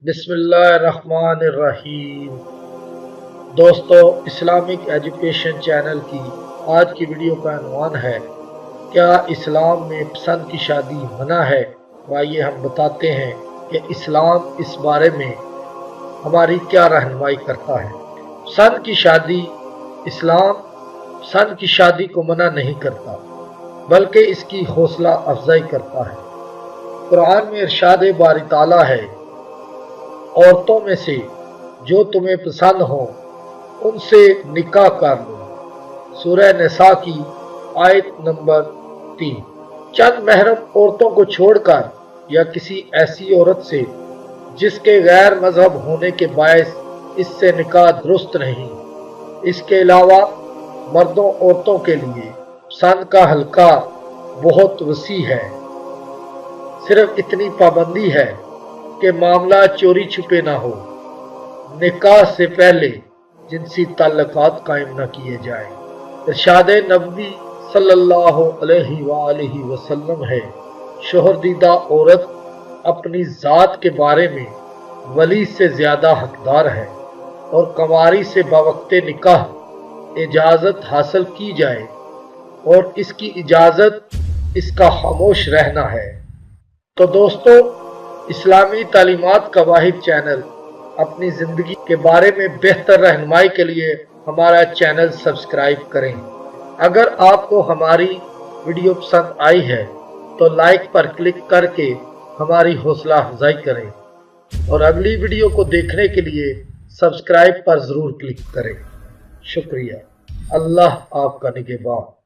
बिस्मिल्लाहिर्रहमानिर्रहीम। दोस्तों, Islamic education channel की आज की वीडियो का अनवान है, क्या इस्लाम में पसंद की शादी मना है? आइए हम बताते हैं कि इस्लाम इस बारे में हमारी क्या रहनुमाई करता है। पसंद की शादी, इस्लाम पसंद की शादी को मना नहीं करता बल्कि इसकी हौसला अफजाई करता है। कुरान में इरशाद बारी ताला है, औरतों में से जो तुम्हें पसंद हो उनसे निकाह कर लो। सूरह निसा की आयत नंबर 3। चंद महरम औरतों को छोड़कर या किसी ऐसी औरत से जिसके गैर मजहब होने के बायस इससे निकाह दुरुस्त नहीं। इसके अलावा मर्दों औरतों के लिए पसंद का हल्का बहुत वसी है। सिर्फ इतनी पाबंदी है कि मामला चोरी छुपे ना हो, निकाह से पहले जिनसी ताल्लुकात कायम न किए जाए। इरशाद नबवी सल्लल्लाहु अलैहि वसल्लम है, शोहरदीदा औरत अपनी ज़ात के बारे में वली से ज़्यादा हकदार है और कंवारी से बवक्ते निकाह इजाज़त हासिल की जाए और इसकी इजाज़त इसका खामोश रहना है। तो दोस्तों, इस्लामी तालीमात का वाहिद चैनल अपनी ज़िंदगी के बारे में बेहतर रहनुमाई के लिए हमारा चैनल सब्सक्राइब करें। अगर आपको हमारी वीडियो पसंद आई है तो लाइक पर क्लिक करके हमारी हौसला अफजाई करें और अगली वीडियो को देखने के लिए सब्सक्राइब पर ज़रूर क्लिक करें। शुक्रिया। अल्लाह आपका निगहबान।